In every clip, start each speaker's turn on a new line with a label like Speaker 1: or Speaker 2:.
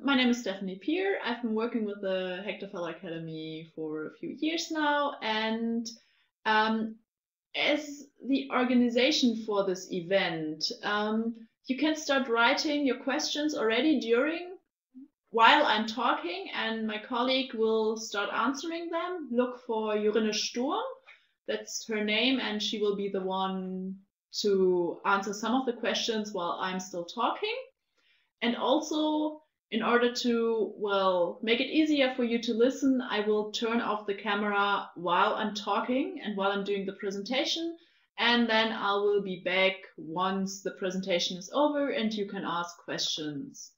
Speaker 1: My name is Stefanie Peer. I've been working with the Hector Fellow Academy for a few years now, and as the organization for this event, you can start writing your questions already while I'm talking, and my colleague will start answering them. Look for Jorine Sturm, that's her name, and she will be the one to answer some of the questions while I'm still talking. And also, in order to, well, make it easier for you to listen, I will turn off the camera while I'm talking and while I'm doing the presentation, and then I will be back once the presentation is over and you can ask questions.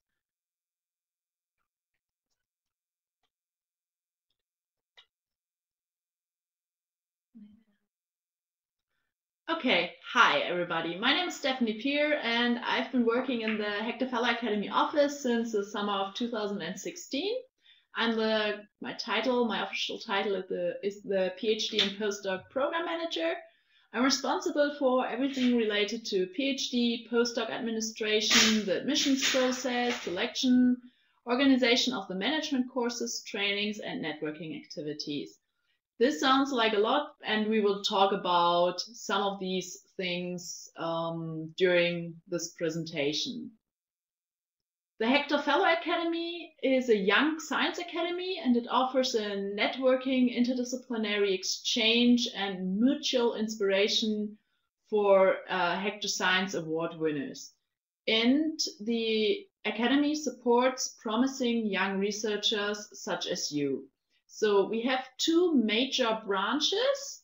Speaker 1: Okay, hi everybody. My name is Stefanie Peer and I've been working in the Hector Fellow Academy office since the summer of 2016. My official title is the PhD and Postdoc Program Manager. I'm responsible for everything related to PhD, postdoc administration, the admissions process, selection, organization of the management courses, trainings, and networking activities. This sounds like a lot, and we will talk about some of these things during this presentation. The Hector Fellow Academy is a young science academy, and it offers a networking, interdisciplinary exchange, and mutual inspiration for Hector Science Award winners. And the academy supports promising young researchers such as you. So we have two major branches.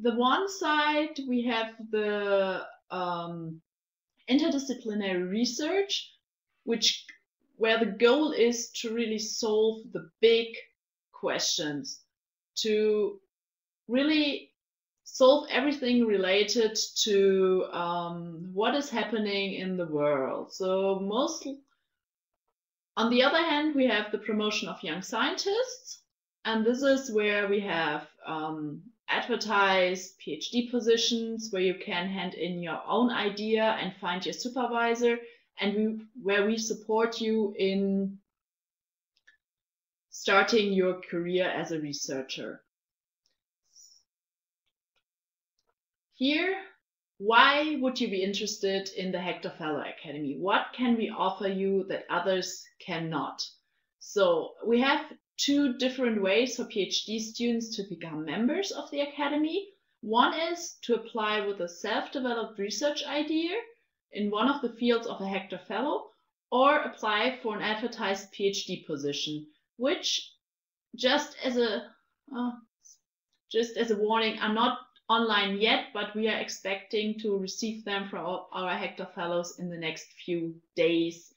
Speaker 1: The one side, we have the interdisciplinary research, where the goal is to really solve the big questions, to really solve everything related to what is happening in the world. So mostly, on the other hand, we have the promotion of young scientists. And this is where we have advertised PhD positions where you can hand in your own idea and find your supervisor, and where we support you in starting your career as a researcher. Here, why would you be interested in the Hector Fellow Academy? What can we offer you that others cannot? So we have two different ways for PhD students to become members of the Academy. One is to apply with a self-developed research idea in one of the fields of a Hector Fellow, or apply for an advertised PhD position, which, just as a warning, are not online yet, but we are expecting to receive them from our Hector Fellows in the next few days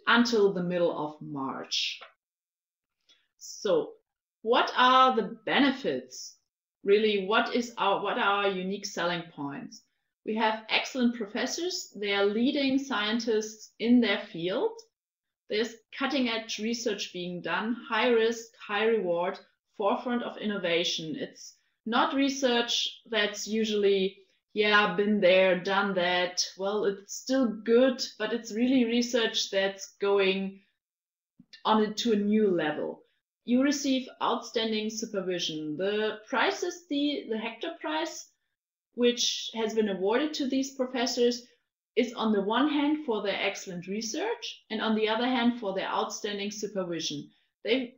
Speaker 1: until the middle of March. So what are the benefits? Really, what are our unique selling points? We have excellent professors. They are leading scientists in their field. There's cutting-edge research being done, high risk, high reward, forefront of innovation. It's not research that's usually, yeah, been there, done that. Well, it's still good, but it's really research that's going on to a new level. You receive outstanding supervision. The prize is the Hector Prize, which has been awarded to these professors, is on the one hand for their excellent research, and on the other hand for their outstanding supervision. They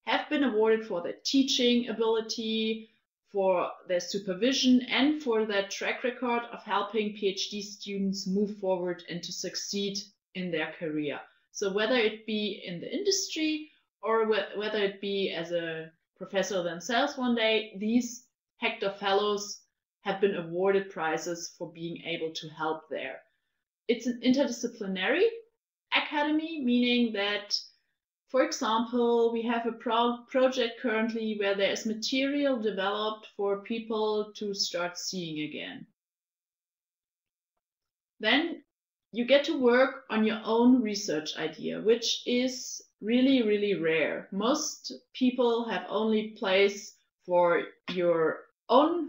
Speaker 1: have been awarded for their teaching ability, for their supervision, and for their track record of helping PhD students move forward and to succeed in their career. So whether it be in the industry or whether it be as a professor themselves one day, these Hector Fellows have been awarded prizes for being able to help there. It's an interdisciplinary academy, meaning that, for example, we have a project currently where there is material developed for people to start seeing again. Then you get to work on your own research idea, which is really, really rare. Most people have only place for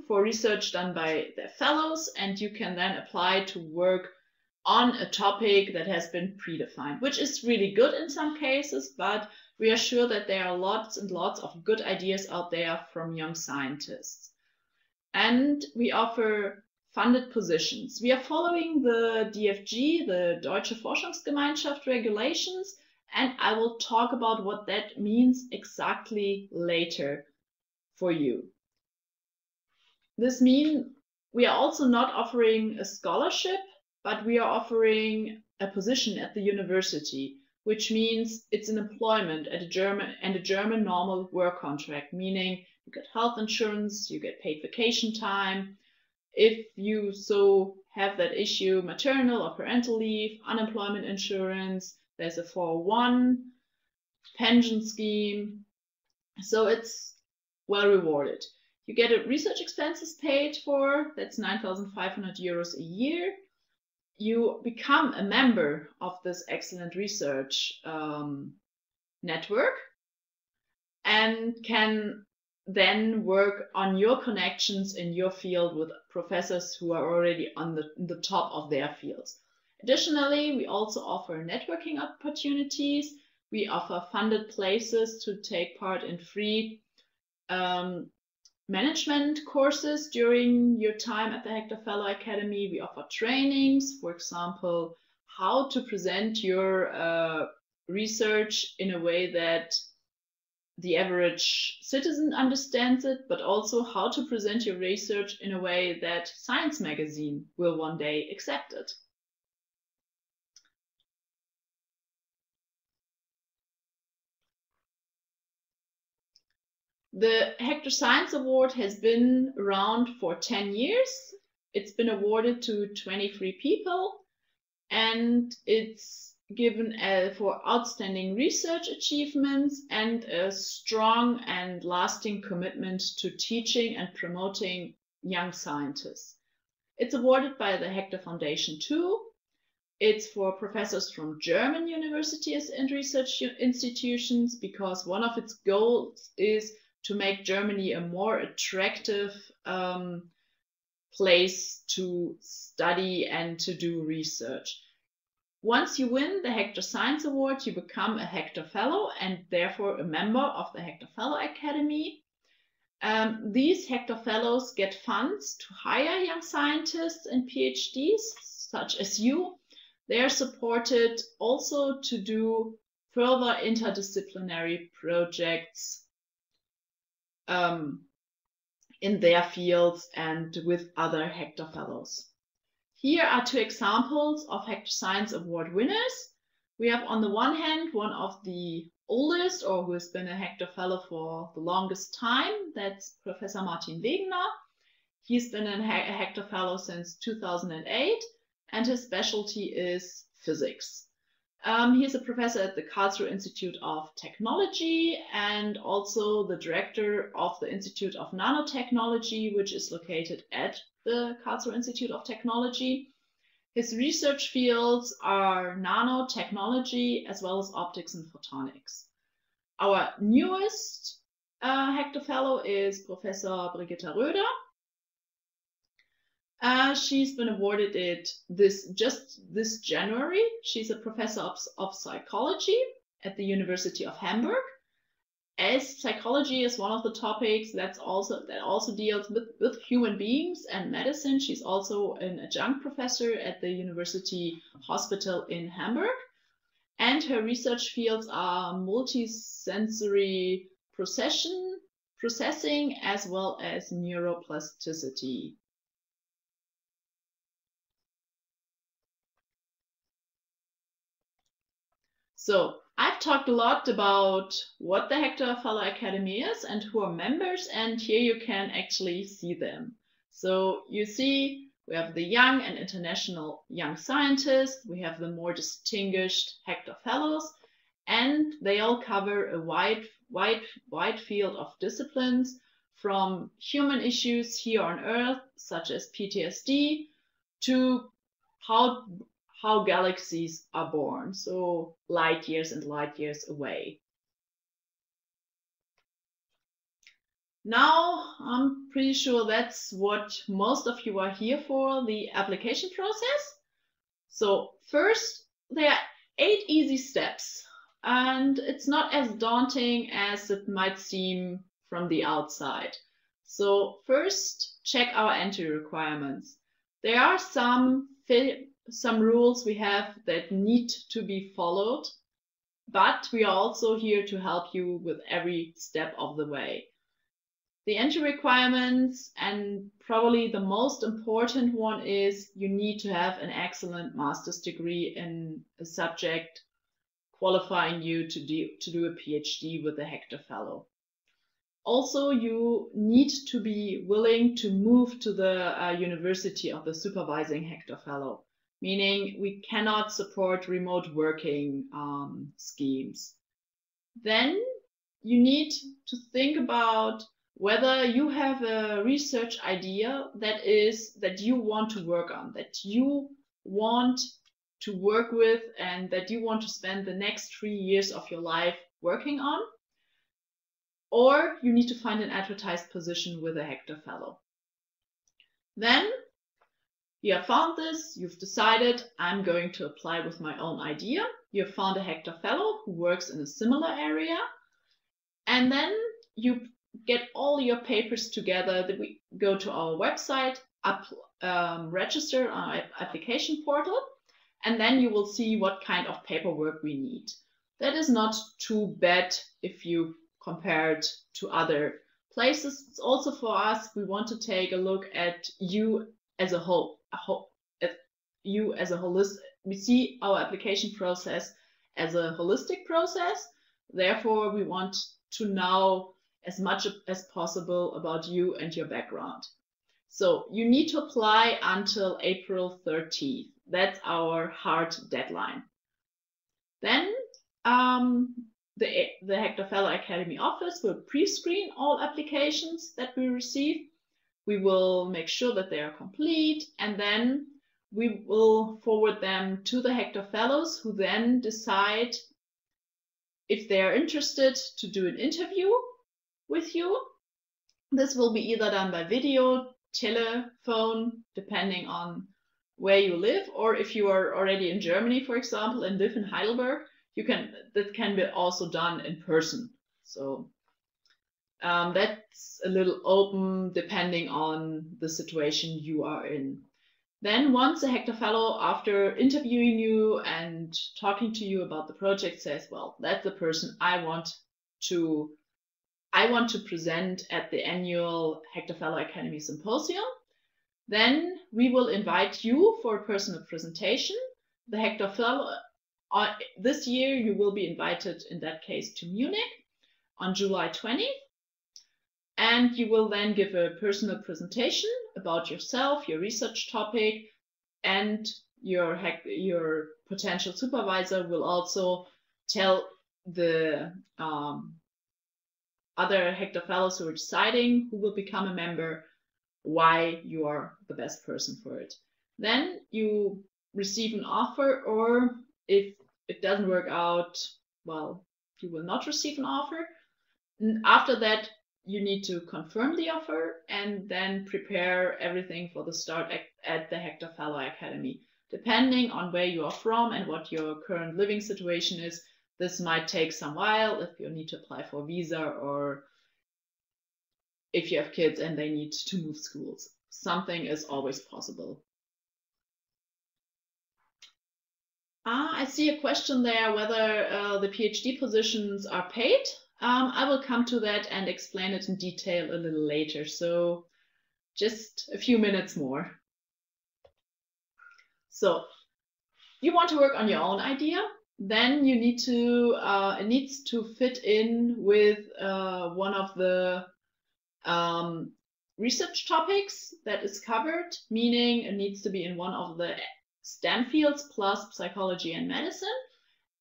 Speaker 1: research done by their fellows, and you can then apply to work on a topic that has been predefined, which is really good in some cases, but we are sure that there are lots and lots of good ideas out there from young scientists. And we offer funded positions. We are following the DFG, the Deutsche Forschungsgemeinschaft regulations, and I will talk about what that means exactly later for you. This means we are also not offering a scholarship, but we are offering a position at the university, which means it's an employment at a German normal work contract, meaning you get health insurance, you get paid vacation time. If you so have that issue, maternal or parental leave, unemployment insurance, there's a 401 pension scheme. So it's well rewarded. You get a research expenses paid for, that's 9,500 euros a year. You become a member of this excellent research network and can then work on your connections in your field with professors who are already on the top of their fields. Additionally, we also offer networking opportunities. We offer funded places to take part in free management courses during your time at the Hector Fellow Academy. We offer trainings, for example, how to present your research in a way that the average citizen understands it, but also how to present your research in a way that Science magazine will one day accept it. The Hector Science Award has been around for 10 years. It's been awarded to 23 people, and it's given for outstanding research achievements and a strong and lasting commitment to teaching and promoting young scientists. It's awarded by the Hector Foundation too. It's for professors from German universities and research institutions, because one of its goals is to make Germany a more attractive place to study and to do research. Once you win the Hector Science Award, you become a Hector Fellow and therefore a member of the Hector Fellow Academy. These Hector Fellows get funds to hire young scientists and PhDs, such as you. They are supported also to do further interdisciplinary projects in their fields and with other Hector Fellows. Here are two examples of Hector Science Award winners. We have on the one hand one of the oldest, or who has been a Hector Fellow for the longest time. That's Professor Martin Wegener. He's been a Hector Fellow since 2008, and his specialty is physics. He's a professor at the Karlsruhe Institute of Technology and also the director of the Institute of Nanotechnology, which is located at the Karlsruhe Institute of Technology. His research fields are nanotechnology as well as optics and photonics. Our newest Hector Fellow is Professor Brigitta Röder. She's been awarded it just this January. She's a professor of psychology at the University of Hamburg. As psychology is one of the topics that also deals with human beings and medicine, she's also an adjunct professor at the University Hospital in Hamburg. And her research fields are multisensory processing as well as neuroplasticity. So I've talked a lot about what the Hector Fellow Academy is and who are members, and here you can actually see them. So you see we have the young and international young scientists, we have the more distinguished Hector Fellows, and they all cover a wide field of disciplines, from human issues here on Earth, such as PTSD, to how galaxies are born, so light years and light years away. Now, I'm pretty sure that's what most of you are here for, the application process. So first, there are 8 easy steps, and it's not as daunting as it might seem from the outside. So first, check our entry requirements. There are some rules we have that need to be followed, but we are also here to help you with every step of the way. The entry requirements, and probably the most important one, is you need to have an excellent master's degree in a subject qualifying you to do a PhD with a Hector Fellow. Also, you need to be willing to move to the university of the supervising Hector Fellow, meaning we cannot support remote working schemes. Then you need to think about whether you have a research idea that you want to work on, that you want to work with, and that you want to spend the next 3 years of your life working on. Or you need to find an advertised position with a Hector Fellow. Then you have found this, you've decided, I'm going to apply with my own idea. You have found a Hector Fellow who works in a similar area. And then you get all your papers together. That we go to our website, register on our application portal, and then you will see what kind of paperwork we need. That is not too bad if you compare it to other places. It's also for us, we want to take a look at you as a whole, you as a holistic. We see our application process as a holistic process. Therefore, we want to know as much as possible about you and your background. So you need to apply until April 30th. That's our hard deadline. Then the Hector Fellow Academy office will pre-screen all applications that we receive. We will make sure that they are complete, and then we will forward them to the Hector Fellows, who then decide if they are interested to do an interview with you. This will be either done by video, telephone, depending on where you live, or if you are already in Germany, for example, and live in Heidelberg, that can be also done in person. So that's a little open depending on the situation you are in. Then once a Hector Fellow, after interviewing you and talking to you about the project, says, well, that's the person I want to present at the annual Hector Fellow Academy Symposium, then we will invite you for a personal presentation. The Hector Fellow, this year you will be invited in that case to Munich on July 20th. And you will then give a personal presentation about yourself, your research topic, and your potential supervisor will also tell the other Hector Fellows who are deciding who will become a member why you are the best person for it. Then you receive an offer, or if it doesn't work out, well, you will not receive an offer. And after that, you need to confirm the offer and then prepare everything for the start at the Hector Fellow Academy. Depending on where you are from and what your current living situation is, this might take some while if you need to apply for a visa, or if you have kids and they need to move schools. Something is always possible. I see a question there whether the PhD positions are paid. I will come to that and explain it in detail a little later. So just a few minutes more. So you want to work on your own idea, then you need to, it needs to fit in with one of the research topics that is covered, meaning it needs to be in one of the STEM fields plus psychology and medicine.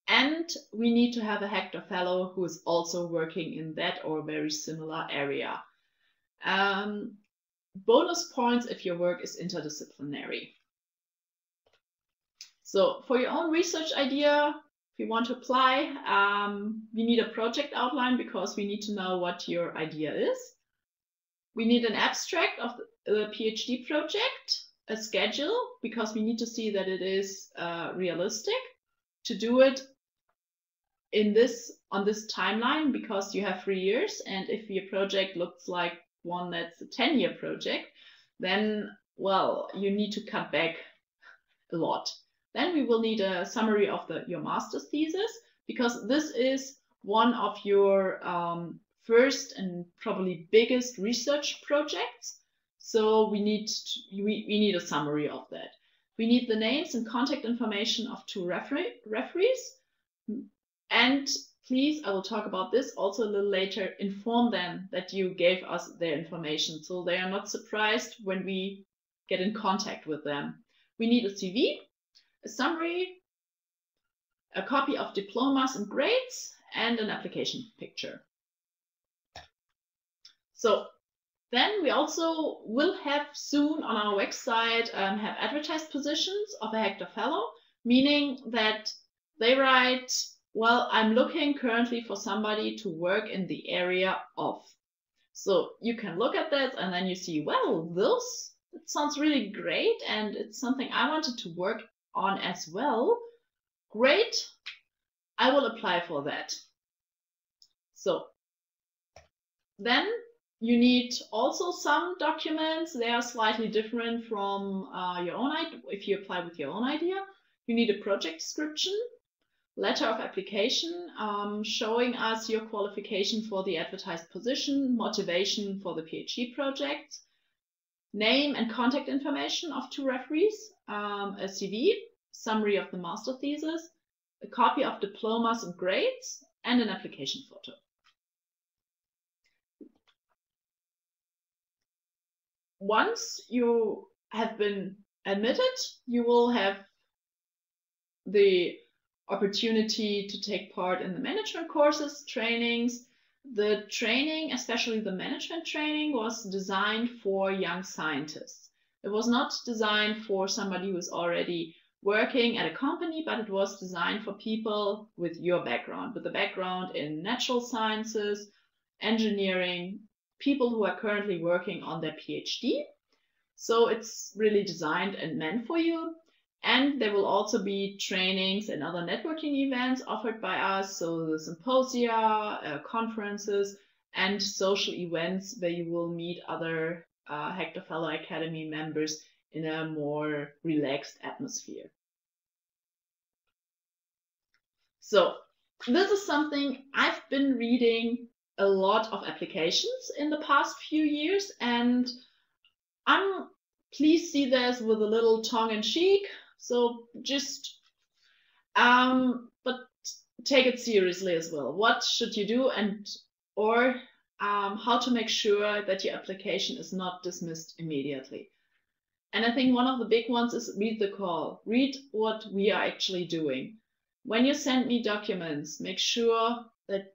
Speaker 1: And we need to have a Hector Fellow who is also working in that or very similar area. Bonus points if your work is interdisciplinary. So for your own research idea, if you want to apply, we need a project outline because we need to know what your idea is. We need an abstract of the PhD project. a schedule because we need to see that it is realistic to do it on this timeline, because you have 3 years, and if your project looks like one that's a 10-year project, then, well, you need to cut back a lot. Then we will need a summary of your master's thesis, because this is one of your first and probably biggest research projects. So we need a summary of that. We need the names and contact information of 2 referees. And please, I will talk about this also a little later, inform them that you gave us their information so they are not surprised when we get in contact with them. We need a CV, a summary, a copy of diplomas and grades, and an application picture. So then we also will have soon on our website have advertised positions of a Hector Fellow, meaning that they write, well, I'm looking currently for somebody to work in the area of. So you can look at that and then you see, well, it sounds really great and it's something I wanted to work on as well. Great, I will apply for that. So then you need also some documents. They are slightly different from your own idea. If you apply with your own idea, you need a project description, letter of application showing us your qualification for the advertised position, motivation for the PhD project, name and contact information of 2 referees, a CV, summary of the master thesis, a copy of diplomas and grades, and an application photo. Once you have been admitted, you will have the opportunity to take part in the management courses, trainings. The training, especially the management training, was designed for young scientists. It was not designed for somebody who is already working at a company, but it was designed for people with your background, with a background in natural sciences, engineering, people who are currently working on their PhD. So it's really designed and meant for you. And there will also be trainings and other networking events offered by us. So the symposia, conferences, and social events where you will meet other Hector Fellow Academy members in a more relaxed atmosphere. So this is something I've been reading a lot of applications in the past few years, and please see this with a little tongue-in-cheek. So just, but take it seriously as well. What should you do, or how to make sure that your application is not dismissed immediately? And I think one of the big ones is read the call. Read what we are actually doing. When you send me documents, make sure that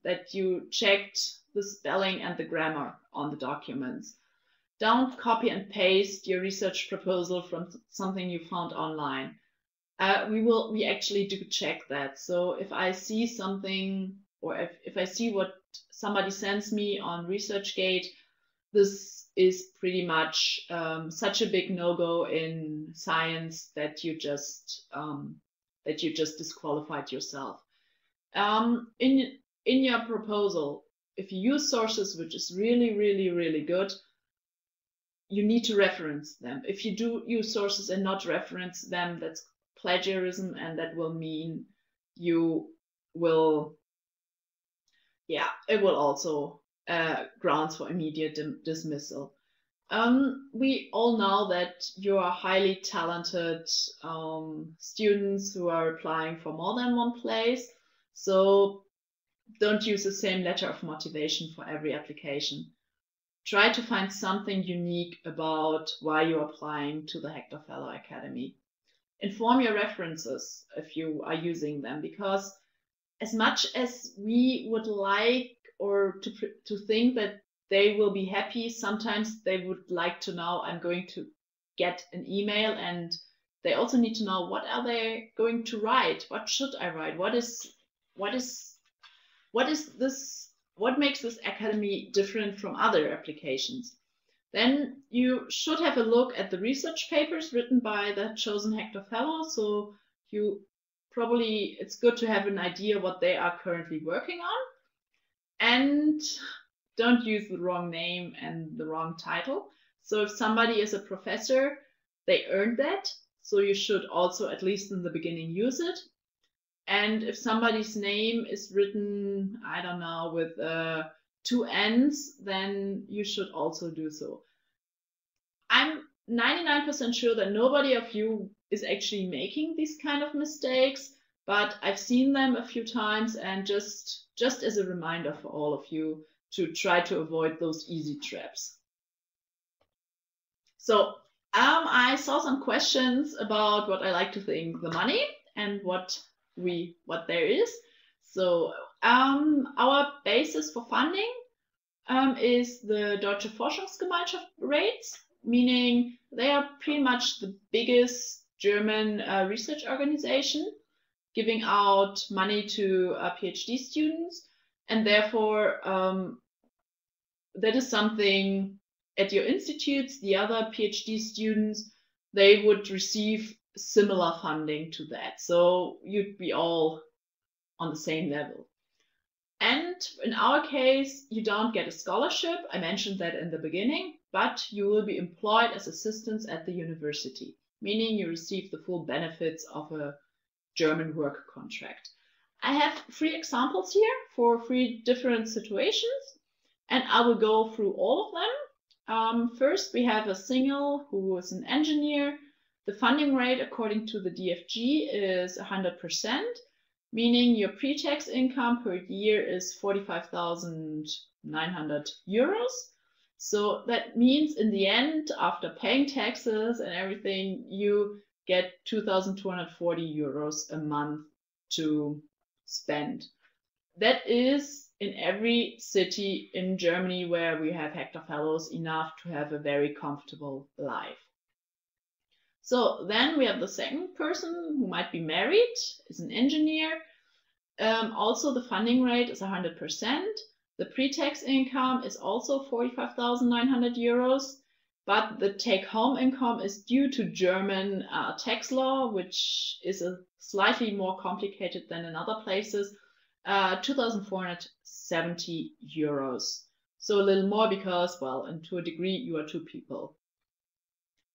Speaker 1: that you checked the spelling and the grammar on the documents. Don't copy and paste your research proposal from something you found online. We actually do check that. So if I see something, or if I see what somebody sends me on ResearchGate, this is pretty much such a big no-go in science that you just disqualified yourself. In your proposal, if you use sources, which is really, really, really good, you need to reference them. If you do use sources and not reference them, that's plagiarism, and that will mean you will, it will also grounds for immediate dismissal. We all know that you are highly talented students who are applying for more than one place, so don't use the same letter of motivation for every application. Try to find something unique about why you're applying to the Hector Fellow Academy. Inform your references if you are using them, because as much as we would like or to think that they will be happy, sometimes they would like to know, I'm going to get an email, and they also need to know, what are they going to write? What should I write? What makes this academy different from other applications? Then you should have a look at the research papers written by the chosen Hector Fellow. So it's good to have an idea what they are currently working on. And don't use the wrong name and the wrong title. So if somebody is a professor, they earned that. So you should also, at least in the beginning, use it. And if somebody's name is written, I don't know, with 2 N's, then you should also do so. I'm 99% sure that nobody of you is actually making these kind of mistakes, but I've seen them a few times, and just as a reminder for all of you to try to avoid those easy traps. So I saw some questions about what I like to think the money and what there is. So our basis for funding is the Deutsche Forschungsgemeinschaft rates, meaning they are pretty much the biggest German research organization, giving out money to PhD students, and therefore that is something at your institutes, the other PhD students, they would receive similar funding to that. So you'd be all on the same level. And in our case, you don't get a scholarship. I mentioned that in the beginning, but you will be employed as assistants at the university, meaning you receive the full benefits of a German work contract. I have 3 examples here for 3 different situations, and I will go through all of them. First, we have a single who is an engineer. The funding rate according to the DFG is 100%, meaning your pre-tax income per year is 45,900 euros. So that means in the end, after paying taxes and everything, you get 2,240 euros a month to spend. That is in every city in Germany where we have Hector Fellows enough to have a very comfortable life. So then we have the second person who might be married, is an engineer. Also the funding rate is 100%. The pre-tax income is also 45,900 euros, but the take-home income is due to German tax law, which is slightly more complicated than in other places, 2,470 euros. So a little more because, well, and to a degree, you are 2 people.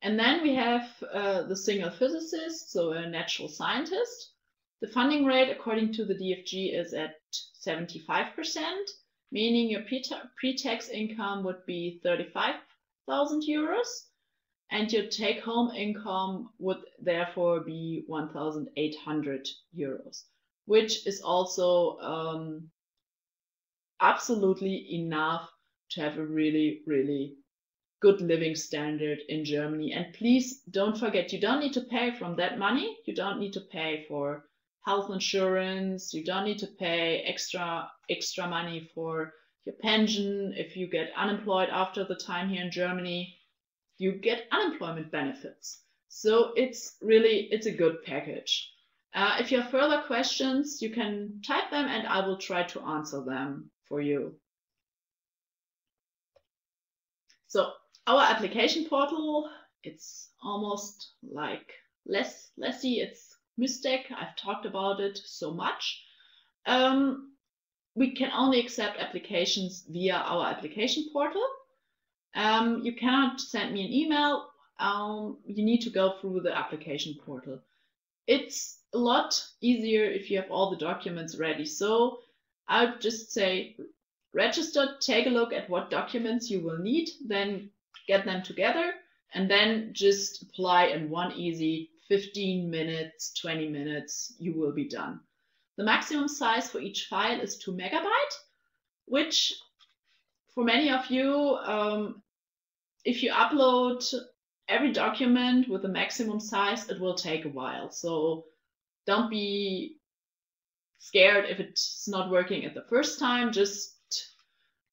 Speaker 1: And then we have the single physicist, so a natural scientist. The funding rate according to the DFG is at 75%, meaning your pre-tax income would be 35,000 euros, and your take-home income would therefore be 1,800 euros, which is also absolutely enough to have a really, really good living standard in Germany. And please don't forget, you don't need to pay from that money. You don't need to pay for health insurance. You don't need to pay extra money for your pension. If you get unemployed after the time here in Germany, you get unemployment benefits. So it's a good package. If you have further questions, you can type them and I will try to answer them for you. So our application portal, it's almost like Lassie, it's Mystic. I've talked about it so much. We can only accept applications via our application portal. You cannot send me an email. You need to go through the application portal. It's a lot easier if you have all the documents ready. So I would just say register, take a look at what documents you will need, then get them together, and then just apply in one easy 15 minutes, 20 minutes, you will be done. The maximum size for each file is 2 megabytes, which for many of you, if you upload every document with the maximum size, it will take a while. So don't be scared if it's not working at the first time. Just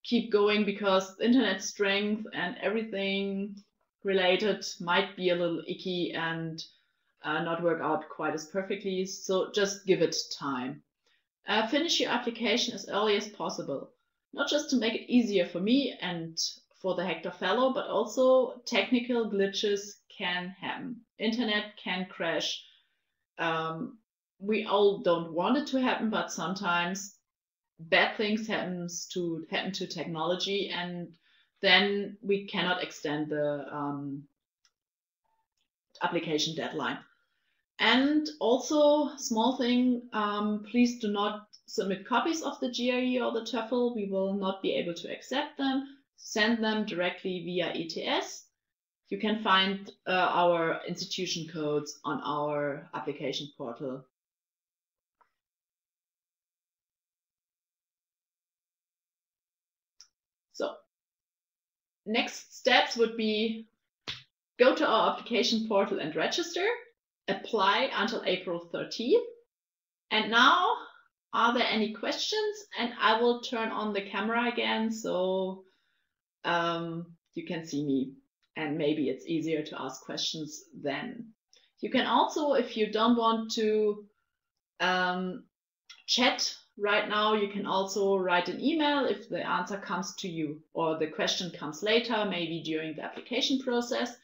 Speaker 1: keep going, because internet strength and everything related might be a little icky and not work out quite as perfectly. So just give it time. Finish your application as early as possible, not just to make it easier for me and for the Hector Fellow, but also technical glitches can happen. Internet can crash. We all don't want it to happen, but sometimes bad things happen to technology, and then we cannot extend the application deadline. And also, small thing, please do not submit copies of the GRE or the TOEFL. We will not be able to accept them. Send them directly via ETS. You can find our institution codes on our application portal. So, next steps would be go to our application portal and register. Apply until April 13th. And now, are there any questions? And I will turn on the camera again so you can see me. And maybe it's easier to ask questions then. You can also, if you don't want to chat right now, you can also write an email if the answer comes to you or the question comes later, maybe during the application process.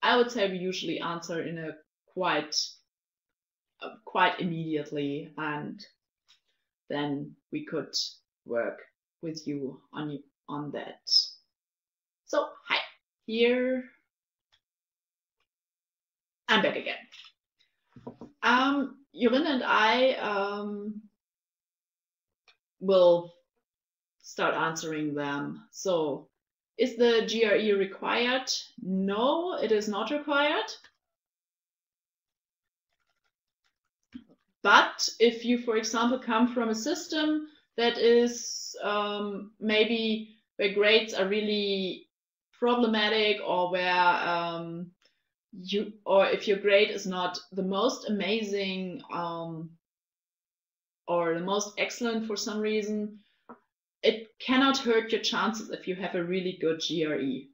Speaker 1: I would say we usually answer in a quite immediately, and then we could work with you on that. So hi, here I'm back again. Jorin and I will start answering them. So, is the GRE required? No, it is not required. But if you, for example, come from a system that is maybe where grades are really problematic, or where or if your grade is not the most amazing or the most excellent for some reason, it cannot hurt your chances if you have a really good GRE.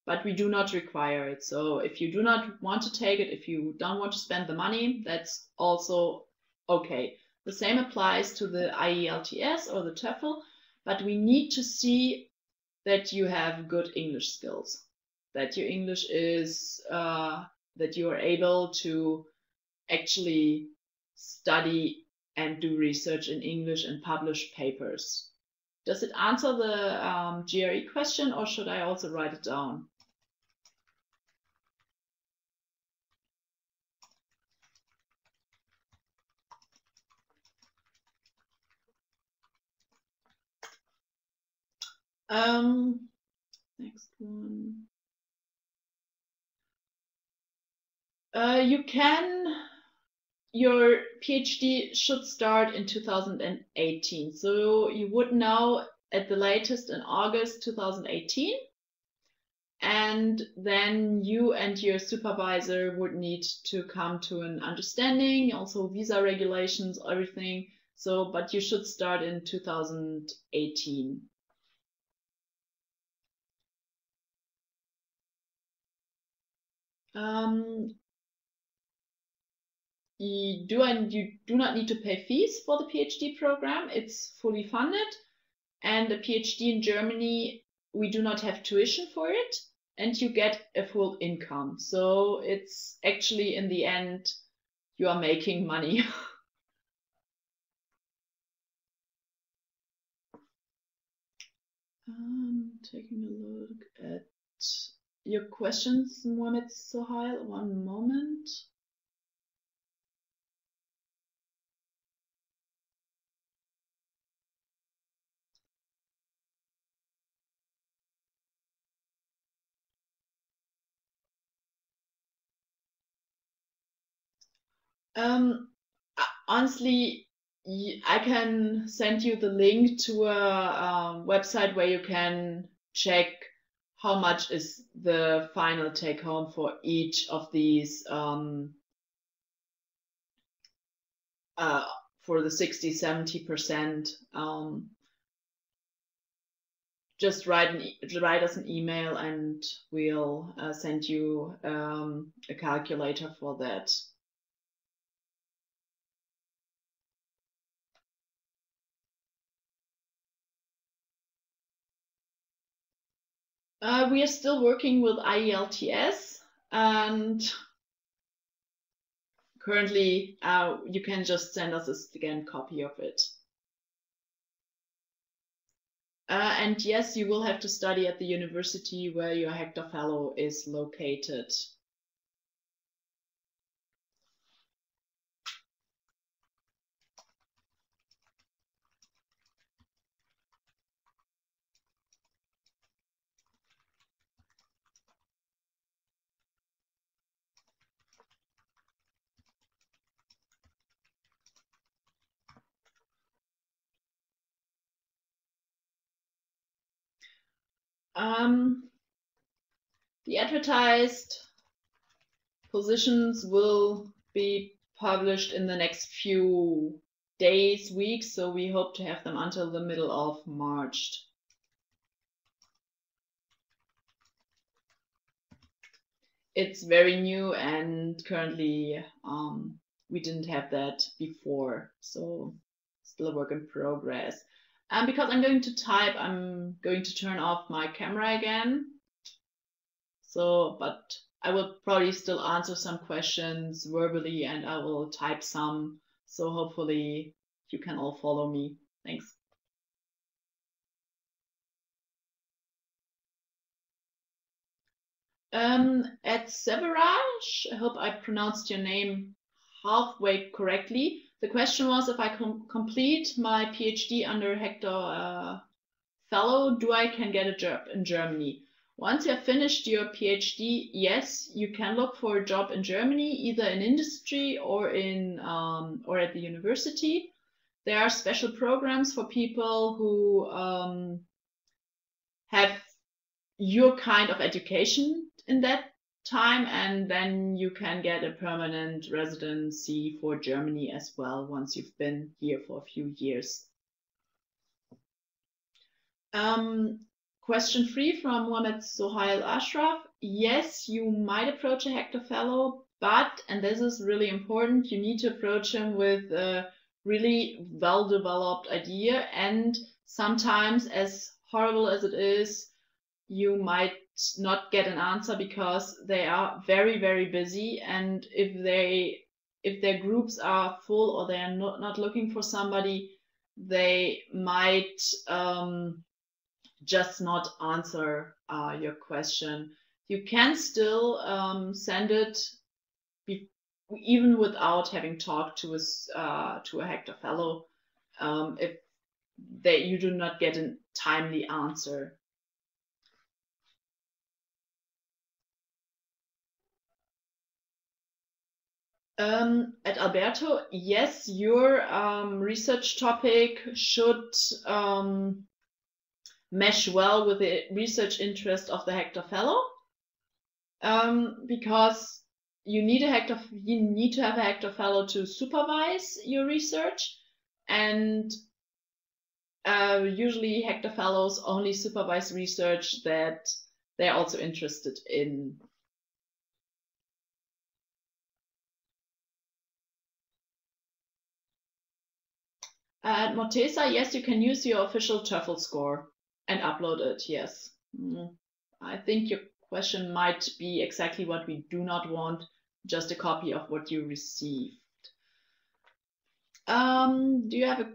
Speaker 1: But we do not require it. So if you do not want to take it, if you don't want to spend the money, that's also okay. The same applies to the IELTS or the TOEFL, but we need to see that you have good English skills, that your English is, that you are able to actually study and do research in English and publish papers. Does it answer the GRE question, or should I also write it down? Next one. Your PhD should start in 2018. So you would know at the latest in August 2018. And then you and your supervisor would need to come to an understanding, also visa regulations, everything. So, but you should start in 2018. You do not need to pay fees for the PhD program. It's fully funded. And a PhD in Germany, we do not have tuition for it, and you get a full income. So it's actually, in the end, you are making money. Taking a look at your questions, Mohamed Sohail. One moment. Honestly, I can send you the link to a website where you can check how much is the final take home for each of these for the 60–70%. Just write us an email and we'll send you a calculator for that. We are still working with ielts, and currently you can just send us a scanned copy of it. And yes, you will have to study at the university where your Hector Fellow is located. The advertised positions will be published in the next few days, weeks, so we hope to have them until the middle of March. It's very new, and currently we didn't have that before, so still a work in progress. And because I'm going to type, I'm going to turn off my camera again. So, but I will probably still answer some questions verbally, and I will type some. So hopefully you can all follow me. Thanks. At Severage, I hope I pronounced your name halfway correctly. The question was, if I complete my PhD under Hector Fellow, do I can get a job in Germany? Once you have finished your PhD, yes, you can look for a job in Germany, either in industry or in or at the university. There are special programs for people who have your kind of education in that time, and then you can get a permanent residency for Germany as well once you've been here for a few years. Question 3 from Mohammed Sohail Ashraf. Yes, you might approach a Hector Fellow, but, and this is really important, you need to approach him with a really well-developed idea, and sometimes, as horrible as it is, you might not get an answer because they are very, very busy, and if their groups are full or they are not looking for somebody, they might just not answer your question. You can still send it even without having talked to a Hector Fellow if you do not get a timely answer. At Alberto, yes, your research topic should mesh well with the research interest of the Hector Fellow, because you need to have a Hector Fellow to supervise your research, and usually Hector Fellows only supervise research that they're also interested in. At Motesa, yes, you can use your official TOEFL score and upload it, yes. I think your question might be exactly what we do not want, just a copy of what you received. Do you have a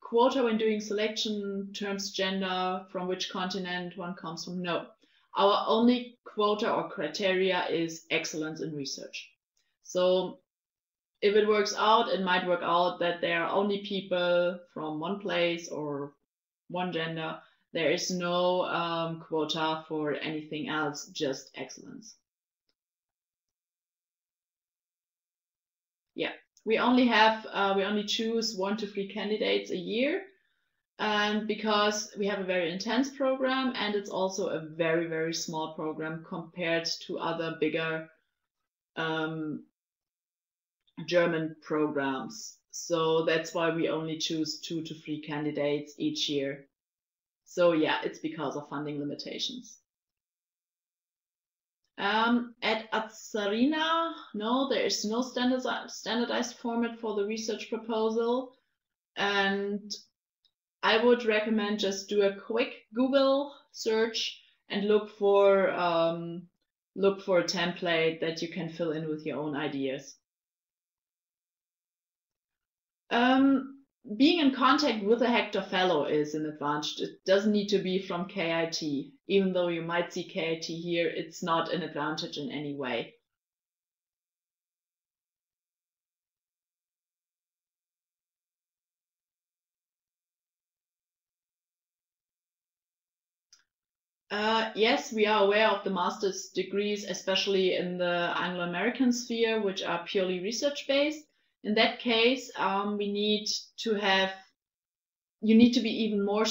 Speaker 1: quota when doing selection, terms gender, from which continent one comes from? No. Our only quota or criteria is excellence in research. So if it works out, it might work out that there are only people from one place or one gender. There is no quota for anything else, just excellence. Yeah, we only choose 1 to 3 candidates a year, and because we have a very intense program, and it's also a very, very small program compared to other bigger German programs. So that's why we only choose 2 to 3 candidates each year. So yeah, it's because of funding limitations. At Atzarina, no, there is no standardized format for the research proposal. And I would recommend just do a quick Google search and look for a template that you can fill in with your own ideas. Being in contact with a Hector Fellow is an advantage. It doesn't need to be from KIT. Even though you might see KIT here, it's not an advantage in any way. Yes, we are aware of the master's degrees, especially in the Anglo-American sphere, which are purely research-based. In that case, we need to have, you need to be even more,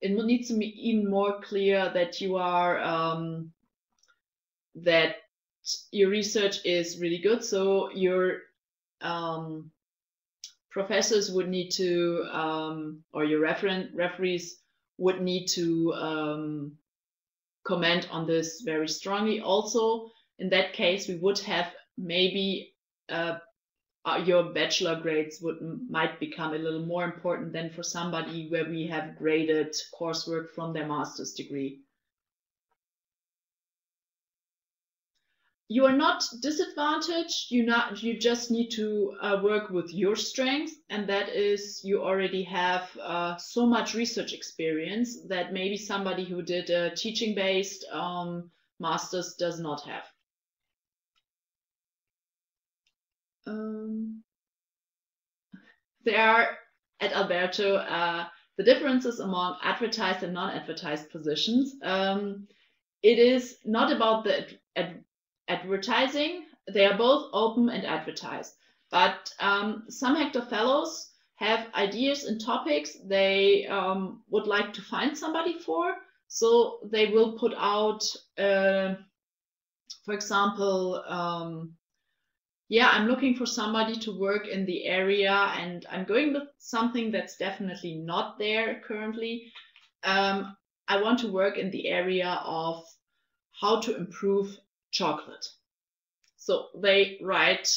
Speaker 1: it needs to be even more clear that you are, that your research is really good. So your professors would need to, or your referees would need to comment on this very strongly. Also, in that case, we would have maybe your bachelor grades might become a little more important than for somebody where we have graded coursework from their master's degree. You are not disadvantaged. You just need to work with your strengths, and that is you already have so much research experience that maybe somebody who did a teaching-based master's does not have. There are, at Alberto, the differences among advertised and non-advertised positions. It is not about the advertising. They are both open and advertised. But some Hector Fellows have ideas and topics they would like to find somebody for. So they will put out, for example, yeah, I'm looking for somebody to work in the area, and I'm going with something that's definitely not there currently. I want to work in the area of how to improve chocolate. So they write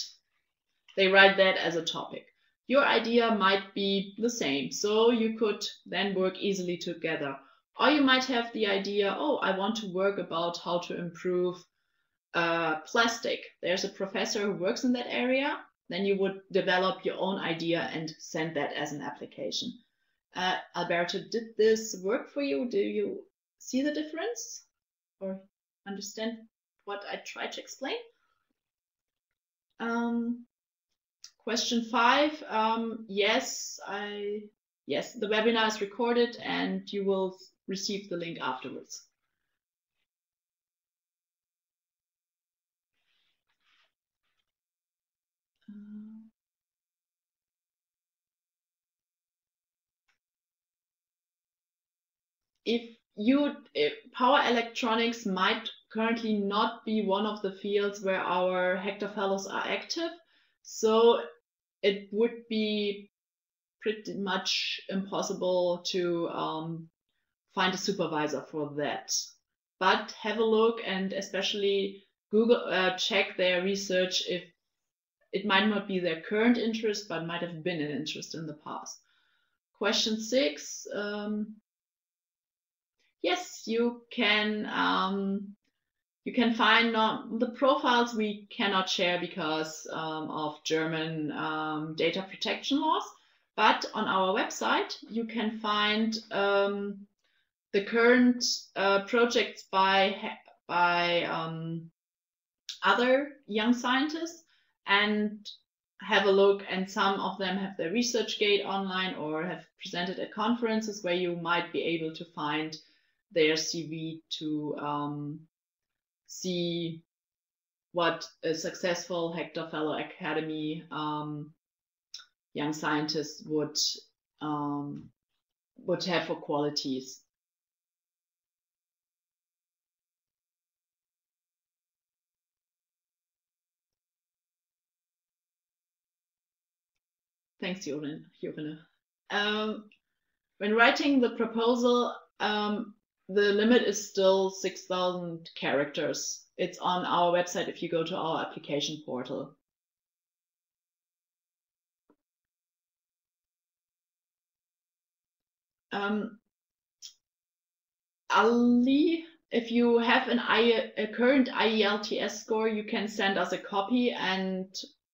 Speaker 1: that as a topic. Your idea might be the same, so you could then work easily together. Or you might have the idea, oh, I want to work about how to improve plastic. There's a professor who works in that area. Then you would develop your own idea and send that as an application. Alberto, did this work for you? Do you see the difference or understand what I tried to explain? Question 5. Yes, the webinar is recorded and you will receive the link afterwards. If power electronics might currently not be one of the fields where our Hector Fellows are active, so it would be pretty much impossible to find a supervisor for that. But have a look and especially Google, check their research if it might not be their current interest, but might have been an interest in the past. Question 6. Yes, you can find the profiles we cannot share because of German data protection laws. But on our website, you can find the current projects by other young scientists and have a look. And some of them have their ResearchGate online or have presented at conferences where you might be able to find their CV to see what a successful Hector Fellow Academy young scientist would have for qualities. Thanks, Jorine. When writing the proposal, the limit is still 6,000 characters. It's on our website if you go to our application portal. Ali, if you have a current IELTS score, you can send us a copy and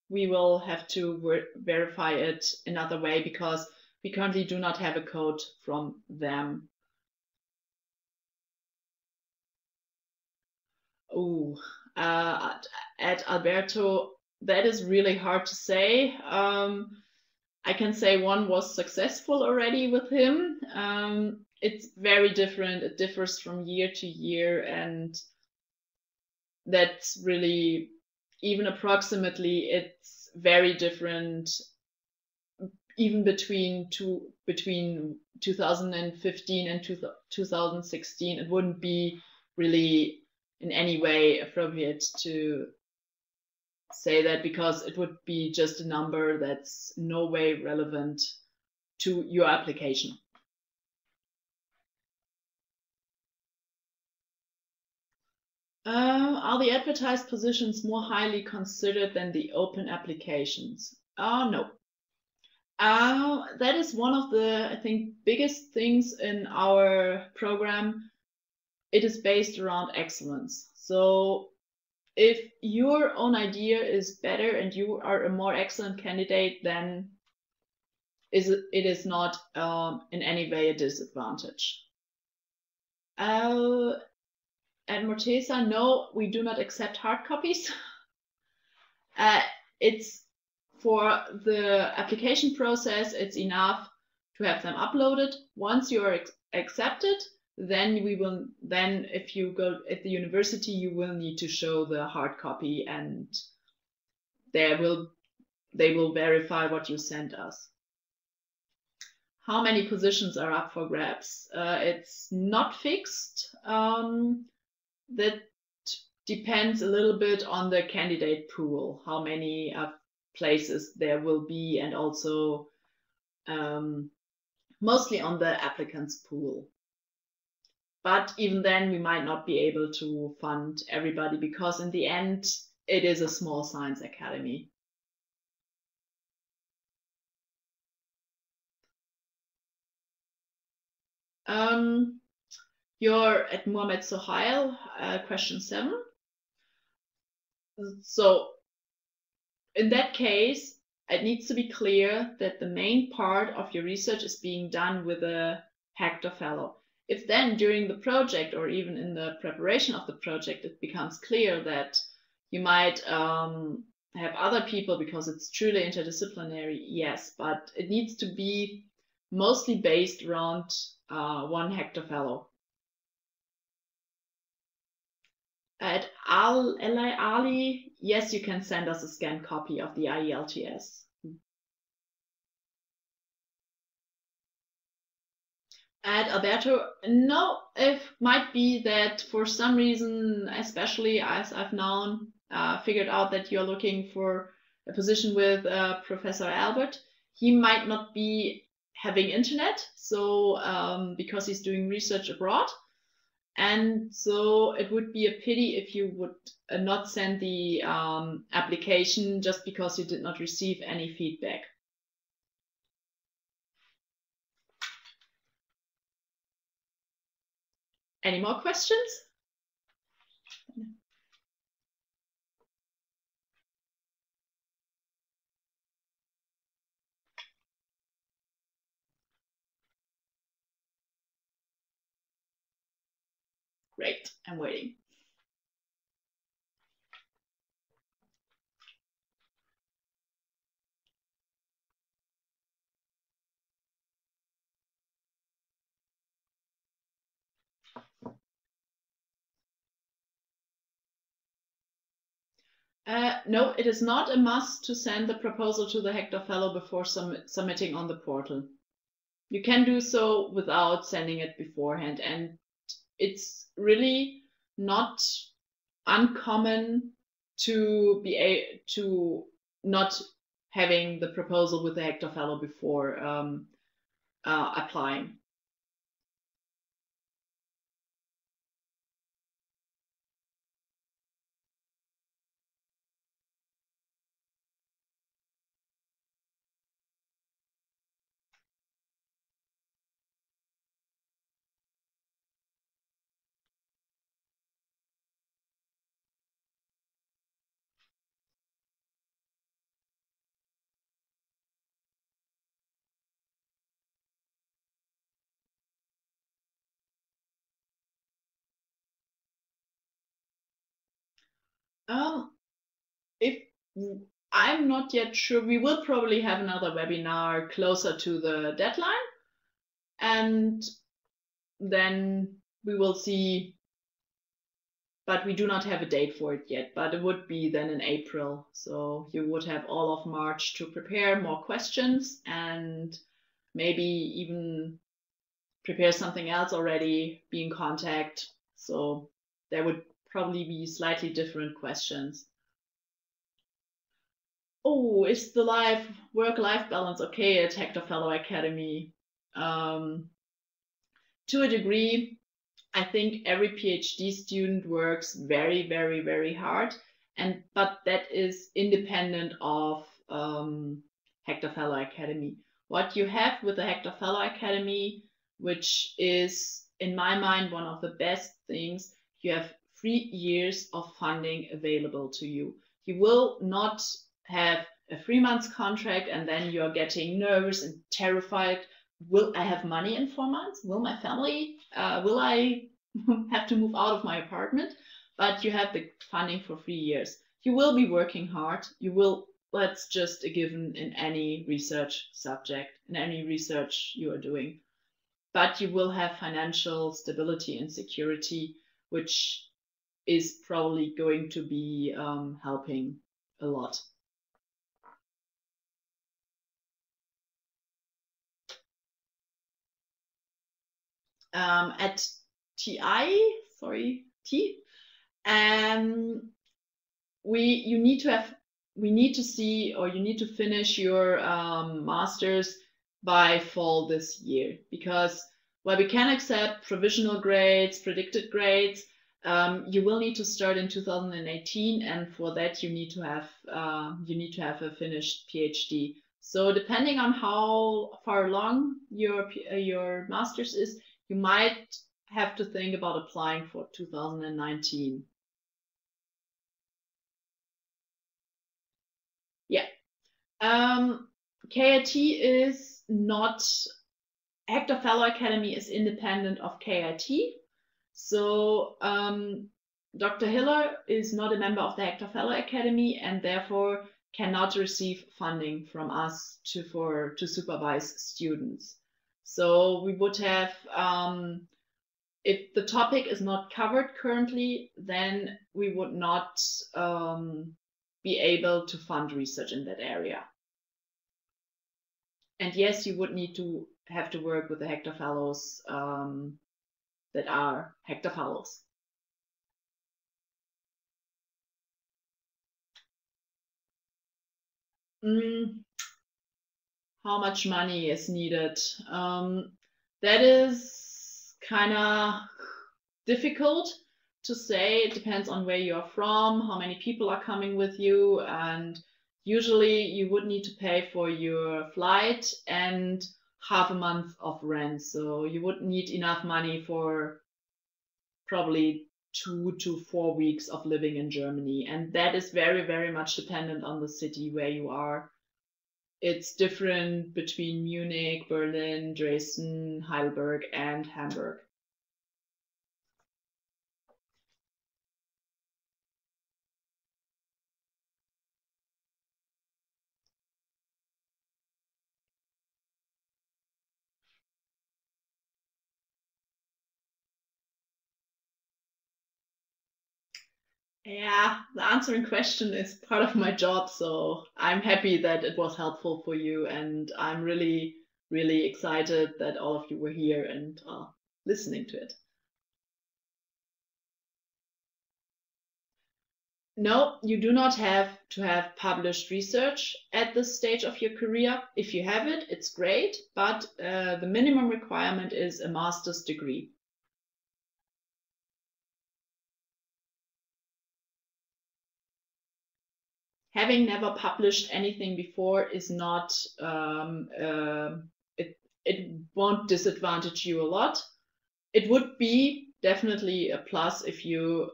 Speaker 1: we will have to verify it another way because we currently do not have a code from them. Oh, at Alberto, that is really hard to say. I can say one was successful already with him. It's very different. It differs from year to year, and that's really, even approximately, it's very different. Even between 2015 and 2016, it wouldn't be really in any way appropriate to say that because it would be just a number that's no way relevant to your application. Are the advertised positions more highly considered than the open applications? No. That is one of the, I think, biggest things in our program. It is based around excellence. So if your own idea is better and you are a more excellent candidate, then it is not in any way a disadvantage. At Mortesa, no, we do not accept hard copies. It's for the application process, it's enough to have them uploaded. Once you are accepted, then if you go at the university, you will need to show the hard copy and they will verify what you sent us. How many positions are up for grabs? It's not fixed. That depends a little bit on the candidate pool, how many places there will be, and also mostly on the applicants pool. But even then, we might not be able to fund everybody because in the end, it is a small science academy. You're at Mohammed Sohail, question 7. So in that case, it needs to be clear that the main part of your research is being done with a Hector Fellow. If then during the project or even in the preparation of the project, it becomes clear that you might have other people because it's truly interdisciplinary, yes, but it needs to be mostly based around one Hector Fellow. At Eli Ali, yes, you can send us a scanned copy of the IELTS. At Alberto, no, it might be that for some reason, especially as I've now figured out that you're looking for a position with Professor Albert, he might not be having internet, so because he's doing research abroad. And so it would be a pity if you would not send the application just because you did not receive any feedback. Any more questions? Great, I'm waiting. No, it is not a must to send the proposal to the Hector Fellow before submitting on the portal. You can do so without sending it beforehand, and it's really not uncommon to not having the proposal with the Hector Fellow before applying. If I'm not yet sure, we will probably have another webinar closer to the deadline, and then we will see, but we do not have a date for it yet, but it would be then in April. So you would have all of March to prepare more questions and maybe even prepare something else already, be in contact. So there would probably be slightly different questions. Oh, is the work-life balance okay at Hector Fellow Academy? To a degree, I think every PhD student works very, very, very hard, but that is independent of Hector Fellow Academy. What you have with the Hector Fellow Academy, which is in my mind one of the best things, you have 3 years of funding available to you. You will not have a 3 months contract and then you're getting nervous and terrified. Will I have money in 4 months? Will my family, will I have to move out of my apartment? But you have the funding for 3 years. You will be working hard. You will, that's just a given in any research subject, in any research you are doing. But you will have financial stability and security, which is probably going to be helping a lot. At TI, sorry, T, you need to see, or you need to finish your masters by fall this year, because while we can accept provisional grades, predicted grades, you will need to start in 2018, and for that you need to have a finished PhD. So depending on how far along your master's is, you might have to think about applying for 2019. Yeah. KIT is not, Hector Fellow Academy is independent of KIT. So Dr. Hiller is not a member of the Hector Fellow Academy and therefore cannot receive funding from us to supervise students. So we would have, if the topic is not covered currently, then we would not be able to fund research in that area. And yes, you would need to have to work with the Hector Fellows that are Hector Fellows. How much money is needed? That is kind of difficult to say. It depends on where you're from, how many people are coming with you, and usually you would need to pay for your flight and half a month of rent. So you would need enough money for probably 2 to 4 weeks of living in Germany. And that is very, very much dependent on the city where you are. It's different between Munich, Berlin, Dresden, Heidelberg, and Hamburg. Yeah, the answering question is part of my job, so I'm happy that it was helpful for you, and I'm really, really excited that all of you were here and listening to it. No, you do not have to have published research at this stage of your career. If you have it, it's great, but the minimum requirement is a master's degree. Having never published anything before is not, it won't disadvantage you a lot. It would be definitely a plus if you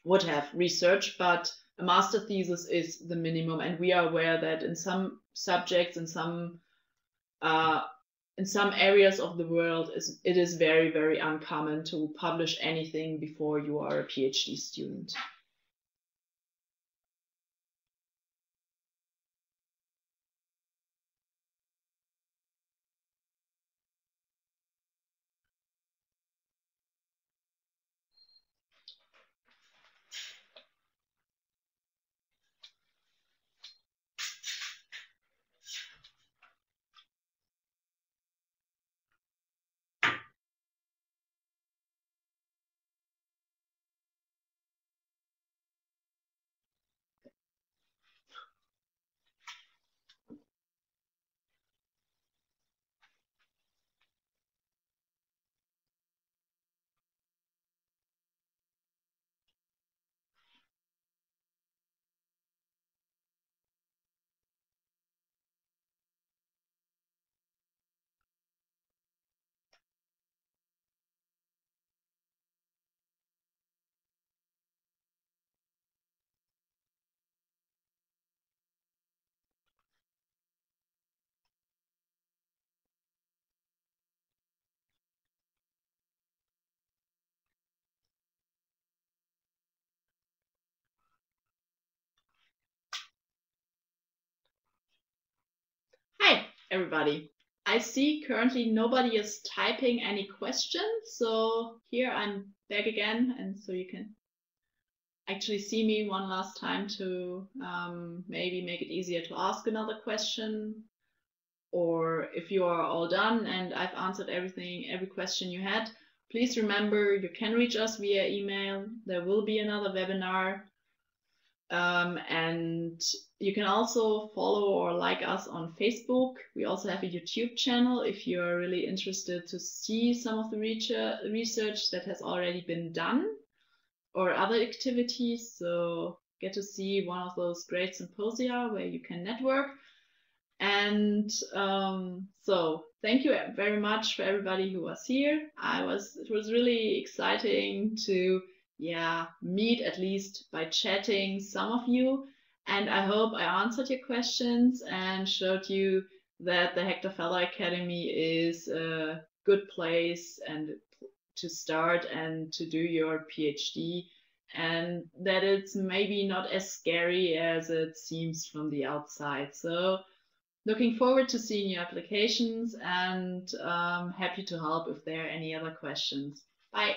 Speaker 1: would have research, but a master thesis is the minimum. And we are aware that in some subjects, in some areas of the world, it is very, very uncommon to publish anything before you are a PhD student. everybody. I see currently nobody is typing any questions, so here I'm back again, and so you can actually see me one last time to maybe make it easier to ask another question. Or if you are all done and I've answered every question you had, please remember you can reach us via email. There will be another webinar. And you can also follow or like us on Facebook. We also have a YouTube channel if you're really interested to see some of the research that has already been done or other activities. So get to see one of those great symposia where you can network. And so thank you very much for everybody who was here. It was really exciting to meet at least by chatting some of you. And I hope I answered your questions and showed you that the Hector Fellow Academy is a good place and to start and to do your PhD, and that it's maybe not as scary as it seems from the outside. So looking forward to seeing your applications and happy to help if there are any other questions. Bye.